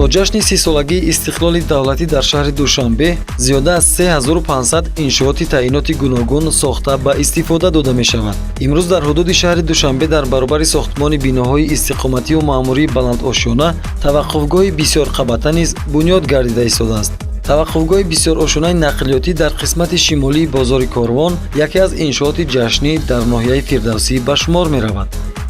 то ҷашни сисолагии истиқлоли давлатӣ дар шаҳри Душанбе зиёда аз 3500 иншооти таъиноти гуногун сохта ба истифода дода мешавад. имрӯз дар ҳудуди шаҳри Душанбе дар баробари сохтмони биноҳои истиқомативу маъмурии баландошёна таваққуфгоҳи бисёрқабата низ бунёд гардида истодааст. таваққуфгоҳи бисёрошунаи нақлиётӣ дар қисмати шимолии бозори Корвон яке аз иншооти ҷашнӣ дар ноҳияи Фирдавсӣ ба шумор меравад.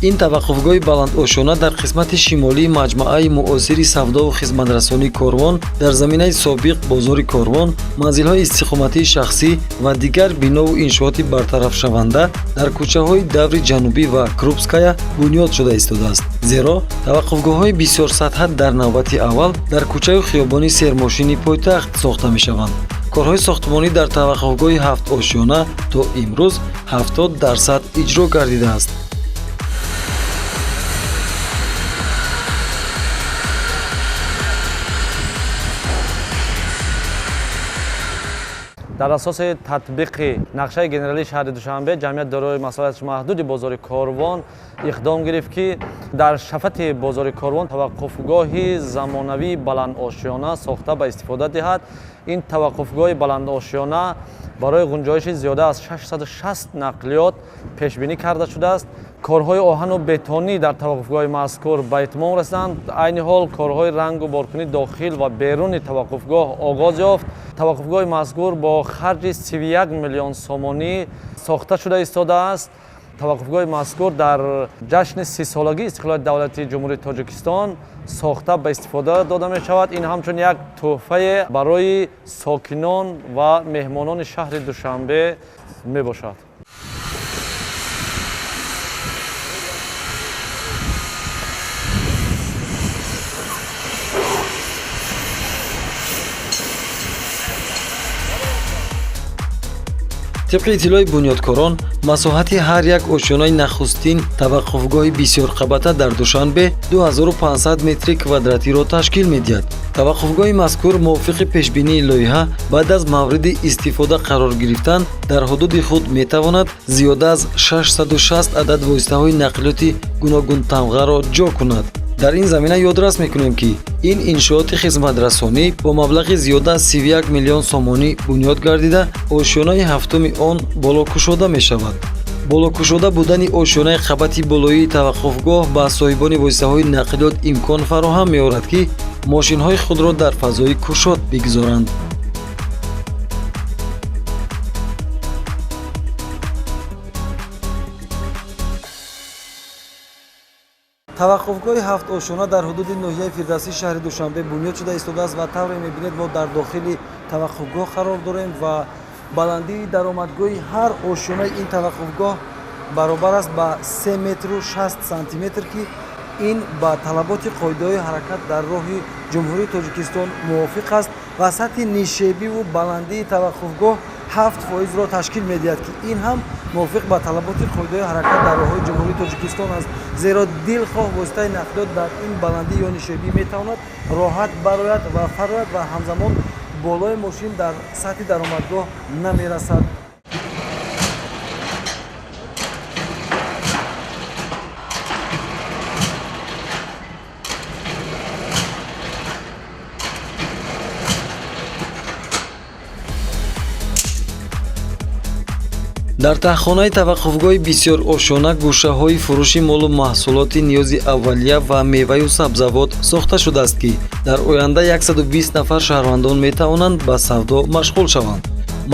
ин таваққуфгоҳи баландошона дар қисмати шимолии маҷмӯаи муосири савдову хизматрасонии Корвон дар заминаи собиқ бозори Корвон, манзилҳои истиқоматии шахсӣ ва дигар бинову иншооти бартарафшаванда дар кӯчаҳои Даври Ҷанубӣ ва Крупская бунёд шуда истодааст. зеро таваққуфгоҳҳои бисёрсатҳа дар навбати аввал дар кӯчаю хиёбони Сермошини пойтахт сохта мешаванд. корҳои сохтмонӣ дар таваққуфгоҳи ҳафтошона то имрӯз 70% иҷро гардидааст. дар асоси татбиқи нақшаи генералии шаҳри Душанбе, ҷамъият дорои масъулиятиш маҳдуди бозори Корвон иқдом гирифт, ки дар шафати бозори Корвон таваққуфгоҳи замонавии баландошёна сохта ба истифода диҳад. ин таваққуфгоҳи баландошёна барои ғунҷоиши зиёда аз 660 нақлиёт пешбинӣ карда шудааст. корҳои оҳану бетонӣ дар таваққуфгоҳи мазкур ба итмом расиданд. айни ҳол корҳои рангу боркунӣ дохил ва беруни таваққуфгоҳ оғоз ёфт. таваққуфгоҳи мазкур бо харҷи 31 миллион сомонӣ сохта шуда истодааст. таваққуфгоҳи мазкур дар ҷашни 30-солагии истиқлоли давлатии ҷумҳурии Тоҷикистон сохта ба истифода дода мешавад. ин ҳамчун як тӯҳфае барои сокинон ва меҳмонони шаҳри Душанбе мебошад. тибқи иттилои бунёдкорон, масоҳати ҳар як ошёнаи нахустин таваққуфгоҳи бисёрқабата дар Душанбе 2500 метри квадратиро ташкил медиҳад. таваққуфгоҳи мазкур мувофиқи пешбинии лоиҳа баъд аз мавриди истифода қарор гирифтан дар ҳудуди худ метавонад зиёда аз 660 адад воситаҳои нақлиёти гуногунтамғаро ҷо кунад. дар ин замина ёдрас мекунем, ки ин иншооти хизматрасонӣ бо маблағи зиёда аз 31 миллион сомонӣ бунёд гардида ошёнаи ҳафтуми он болокушода мешавад. болокушода будани ошёнаи қабати болоии таваққуфгоҳ ба соҳибони воситаҳои нақлиёт имкон фароҳам меорад, ки мошинҳои худро дар фазои кушод бигзоранд. таваққуфгоҳи ҳафтошона дар ҳудуди ноҳияи Фирдавсии шаҳри Душанбе бунёд шуда истодааст ва тавре мебинед мо дар дохили таваққуфгоҳ қарор дорем ва баландии даромадгоҳи ҳар ошёнаи ин таваққуфгоҳ баробар аст ба 3 метру 60 сантиметр, ки ин ба талаботи қоидаҳои ҳаракат дар роҳи ҷумҳурии Тоҷикистон мувофиқ аст ва сатҳи нишебиву баландии таваққуфгоҳ 7%-ро ташкил медиҳад, ки ин ҳам мувофиқ ба талаботи қоидаҳои ҳаракат дар роҳҳои ҷумҳурии Тоҷикистон аст. зеро дилхоҳ воситаи нақлиёт дар ин баландӣ ё нишебӣ метавонад роҳат барояд ва фарояд ва ҳамзамон болои мошин дар сатҳи даромадгоҳ намерасад. дар таҳхонаи таваққуфгоҳи бисёрошона гӯшаҳои фурӯши молу маҳсулоти ниёзи аввалия ва меваю сабзавот сохта шудааст, ки дар оянда 120 нафар шаҳрвандон метавонанд ба савдо машғул шаванд.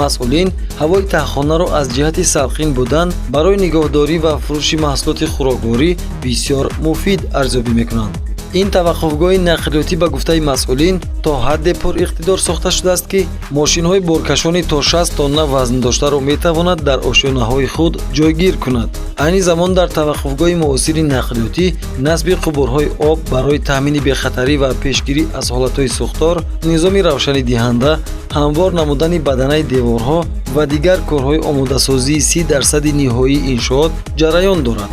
масъулин ҳавои таҳхонаро аз ҷиҳати салқин будан барои нигоҳдорӣ ва фурӯши маҳсулоти хӯрокворӣ бисёр муфид арзёбӣ мекунанд. ин таваққуфгоҳи нақлиётӣ ба гуфтаи масъулин то ҳадде пуриқтидор сохта шудааст ки мошинҳои боркашони то 60 тонна вазн доштаро метавонад дар ошёнаҳои худ ҷойгир кунад. айни замон дар таваққуфгоҳи муосири нақлиётӣ насби қубурҳои об барои таъмини бехатарӣ ва пешгирӣ аз ҳолатҳои сӯхтор, низоми равшанидиҳанда, ҳамвор намудани баданаи деворҳо ва дигар корҳои омодасозии 30% ниҳоии иншоот ҷараён дорад.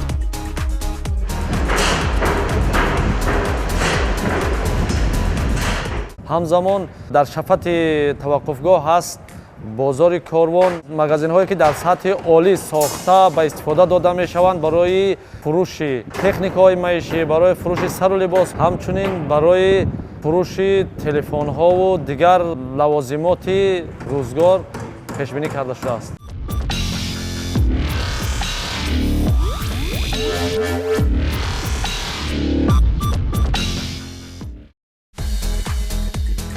ҳамзамон дар шафати таваққуфгоҳ ҳаст бозори корвон, магазинҳое ки дар сатҳи олӣ сохта ба истифода дода мешаванд барои фурӯши техникаҳои маишӣ, барои фурӯши сару либос, ҳамчунин барои фурӯши телефонҳову дигар лавозимоти рӯзгор пешбинӣ карда шудааст.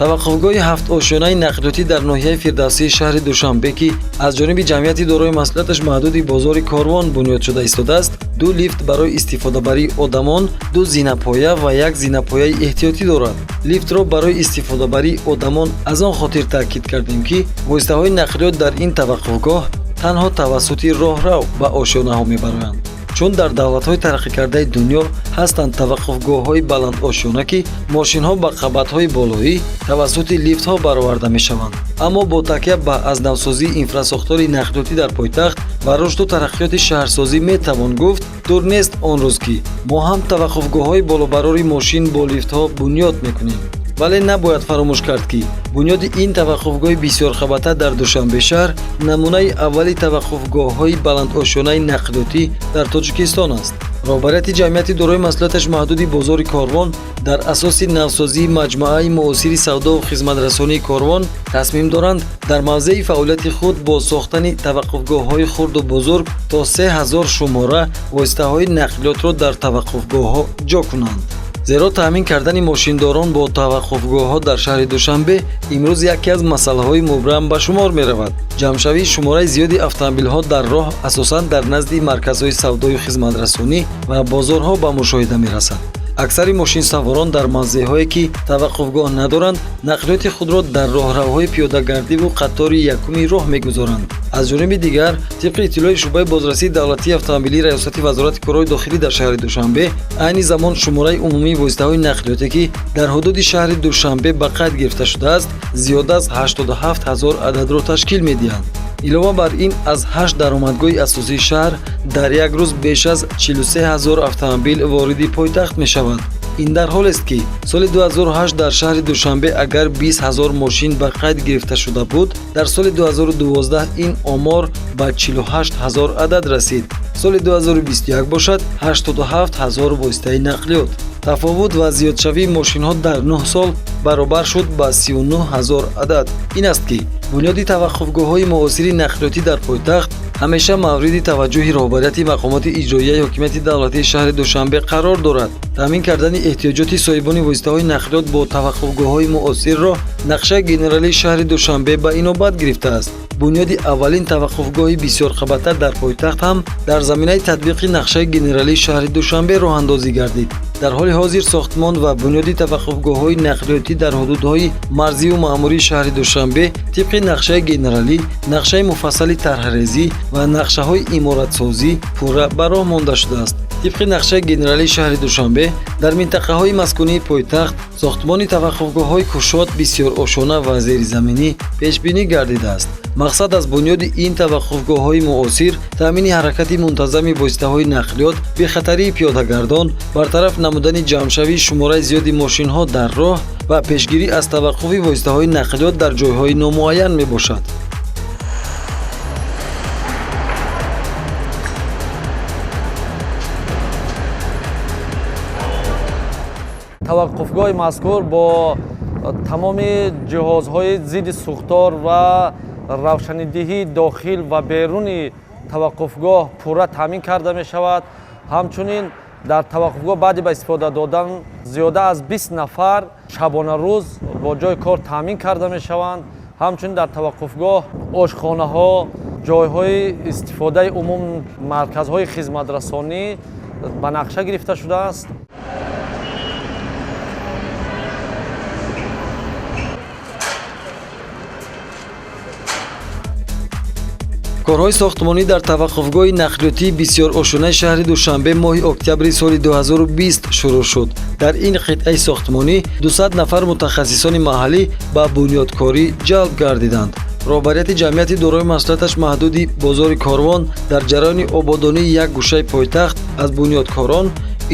таваққуфгоҳи ҳафтошонаи нақлиётӣ дар ноҳияи фирдавсии шаҳри душанбе ки аз ҷониби ҷамъияти дорои масъулияташ маҳдуди бозори корвон бунёд шуда истодааст, 2 лифт барои истифодабарии одамон, 2 зинапоя ва 1 зинапояи эҳтиётӣ дорад. лифтро барои истифодабарии одамон аз он хотир таъкид кардем ки воситаҳои нақлиёт дар ин таваққуфгоҳ танҳо тавассути роҳрав ба ошёнаҳо мебароянд. чун дар давлатҳои тараққикардаи дунё ҳастанд таваққуфгоҳҳои баландошёна ки мошинҳо ба қабатҳои болоӣ тавассути лифтҳо бароварда мешаванд. аммо бо такя ба азнавсозии инфрасохтори нақлиётӣ дар пойтахт ва рушду тараққиёти шаҳрсозӣ метавон гуфт, дур нест он рӯз ки мо ҳам таваққуфгоҳҳои болобарори мошин бо лифтҳо бунёд мекунем. вале набояд фаромӯш кард ки бунёди ин таваққуфгоҳи бисёрхабата дар душанбе шаҳр намунаи аввали таваққуфгоҳҳои баландошёнаи нақлиётӣ дар тоҷикистон аст. роҳбарияти ҷамъияти дорои масъулияташ маҳдуди бозори корвон дар асоси навсозии маҷмӯаи муосири савдову хизматрасонии корвон тасмим доранд дар мавзеи фаъолияти худ бо сохтани таваққуфгоҳҳои хурду бузург то 3000 шумора воситаҳои нақлиётро дар таваққуфгоҳҳо ҷо кунанд. зеро таъмин кардани мошиндорон бо таваққуфгоҳҳо дар шаҳри душанбе имрӯз яке аз масъалаҳои мубрам ба шумор меравад. ҷамъшавии шумораи зиёди автомобилҳо дар роҳ асосан дар назди марказҳои савдою хизматрасонӣ ва бозорҳо ба мушоҳида мерасад. аксари мошинсаворон дар мавзеъҳое ки таваққуфгоҳ надоранд нақлиёти худро дар роҳравҳои пиёдагардиву қатори якуми роҳ мегузоранд. аз ҷониби дигар тибқи иттилои шуъбаи бозрасии давлатии автомобилии раёсати вазорати корҳои дохилӣ дар шаҳри душанбе айни замон шумораи умумии воситаҳои нақлиёте ки дар ҳудуди шаҳри душанбе ба қайд гирифта шудааст зиёда аз 87 000 ададро ташкил медиҳанд. илова бар ин аз 8 даромадгоҳи асосии шаҳр дар як рӯз беш аз 43 000 автомобил вориди пойтахт мешавад. ин дар ҳолест ки соли 2008 дар шаҳри душанбе агар 20 000 мошин ба қайд гирифта шуда буд, дар соли 2012 ин омор ба 48 000 адад расид. соли 2021 бошад 87 000 воситаи нақлиёт. тафовут ва зиёдшавии мошинҳо дар 9 сол баробар шуд ба 39 000 адад. ин аст ки бунёди таваққуфгоҳҳои муосири нақлиётӣ дар пойтахт ҳамеша мавриди таваҷҷӯҳи роҳбарияти мақомоти иҷроияи ҳокимияти давлатии шаҳри душанбе қарор дорад. таъмин кардани эҳтиёҷоти соҳибони воситаҳои нақлиёт бо таваққуфгоҳҳои муосирро нақшаи генералии шаҳри душанбе ба инобат гирифтааст. бунёди аввалин таваққуфгоҳи бисёрқабата дар пойтахт ҳам дар заминаи татбиқи нақшаи генералии шаҳри душанбе роҳандозӣ гардид. дар ҳоли ҳозир сохтмон ва бунёди таваққуфгоҳҳои нақлиётӣ дар ҳудудҳои марзию маъмурии шаҳри душанбе тибқи нақшаи генералӣ, нақшаи муфассали тарҳрезӣ ва нақшаҳои иморатсозӣ пурра ба роҳ монда шудааст. тибқи нақшаи генералии шаҳри душанбе дар минтақаҳои маскунии пойтахт сохтмони таваққуфгоҳҳои кушод бисёрошона ва зеризаминӣ пешбинӣ гардидааст. мақсад аз бунёди ин таваққуфгоҳҳои муосир таъмини ҳаракати мунтазами воситаҳои нақлиёт, бехатарии пиёдагардон, бартараф намудани ҷамъшавии шумораи зиёди мошинҳо дар роҳ ва пешгирӣ аз таваққуфи воситаҳои нақлиёт дар ҷойҳои номуайян мебошад. таваққуфгоҳи мазкур бо тамоми ҷиҳозҳои зидди сӯхтор ва равшанидиҳии дохил ва беруни таваққуфгоҳ пурра таъмин карда мешавад. ҳамчунин дар таваққуфгоҳ баъди ба истифода додан зиёда аз 20 нафар шабонарӯз бо ҷои кор таъмин карда мешаванд. ҳамчунин дар таваққуфгоҳ ошхонаҳо, ҷойҳои истифодаи умум, марказҳои хизматрасонӣ ба нақша гирифта шудааст. корҳои сохтмонӣ дар таваққуфгоҳи нақлиётии бисёр ошунаи шаҳри Душанбе моҳи октябри соли 2020 шурӯъ шуд. Дар ин қитъаи сохтмонӣ 200 нафар мутахассисони маҳаллӣ ба бунёдкорӣ ҷалб гардиданд. роҳбарияти ҷамъияти дорои масъулияташ маҳдуди бозори Корвон дар ҷараёни ободонии як гӯшаи пойтахт аз бунёдкорон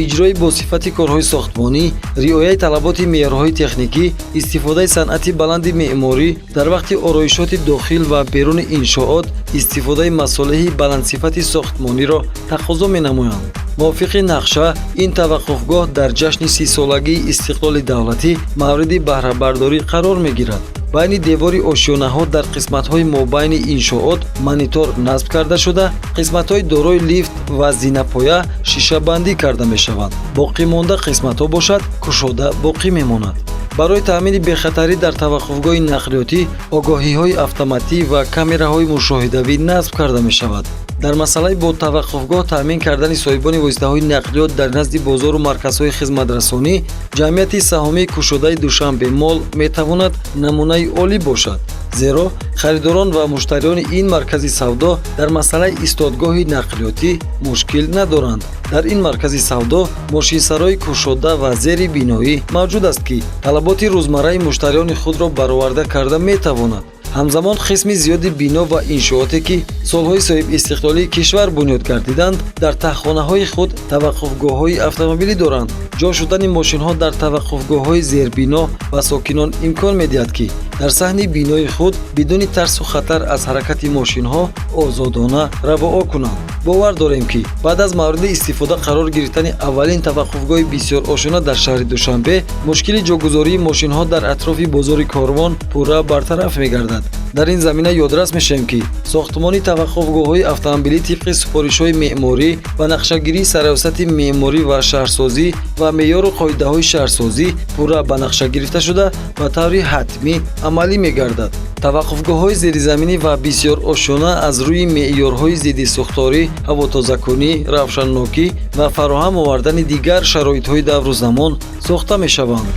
иҷрои босифати корҳои сохтмонӣ, риояи талаботи меъёрҳои техникӣ, истифодаи санъати баланди меъморӣ дар вақти ороишоти дохил ва беруни иншоот, истифодаи масолиҳи баландсифати сохтмониро тақозо менамоянд. мувофиқи нақша, ин таваққуфгоҳ дар ҷашни 30-солагии истиқлоли давлатӣ мавриди баҳрабардорӣ қарор мегирад. байни девори ошёнаҳо дар қисматҳои мобайни иншоот монитор насб карда шуда, қисматҳои дорои лифт ва зинапоя шишабандӣ карда мешаванд. боқимонда қисматҳо бошад, кушода боқӣ мемонад. барои таъмини бехатарӣ дар таваққуфгоҳи нақлиётӣ огоҳиҳои автоматӣ ва камераҳои мушоҳидавӣ насб карда мешавад. дар масъалаи бо таваққуфгоҳ таъмин кардани соҳибони воситаҳои нақлиёт дар назди бозору марказҳои хизматрасонӣ, ҷамъияти саҳомии кушодаи Душанбе мол метавонад намунаи олӣ бошад. зеро харидорон ва муштариёни ин маркази савдо дар масъалаи истодгоҳи нақлиётӣ мушкил надоранд. дар ин маркази савдо мошинсарои кушода ва зери биноӣ мавҷуд аст, ки талаботи рӯзмарраи муштариёни худро бароварда карда метавонад. ҳамзамон қисми зиёди бино ва иншооте, ки солҳои соҳибистиқлолии кишвар бунёд гардиданд, дар таҳхонаҳои худ таваққуфгоҳҳои автомобилӣ доранд. ҷо шудани мошинҳо дар таваққуфгоҳҳои зербино ба сокинон имкон медиҳад, ки дар саҳни бинои худ бидуни тарсу хатар аз ҳаракати мошинҳо озодона равоо кунанд. бовар дорем, ки баъд аз мавриди истифода қарор гирифтани аввалин таваққуфгоҳи бисёр ошуна дар шаҳри Душанбе, мушкили ҷогузории мошинҳо дар атрофи бозори Корвон пурра бартараф мегардад. дар ин замина ёдрас мешавем, ки сохтмони таваққуфгоҳҳои автомобилӣ тибқи супоришҳои меъморӣ ва нақшагирии сароясати меъморӣ ва шаҳрсозӣ ва меъёру қоидаҳои шаҳрсозӣ пурра ба нақша гирифта шуда ба таври ҳатмӣ амалӣ мегардад. таваққуфгоҳҳои зеризаминӣ ва бисёр ошуна аз рӯи меъёрҳои зидди сӯхторӣ, ҳавотозакунӣ, равшаннокӣ ва фароҳам овардани дигар шароитҳои давру замон сохта мешаванд.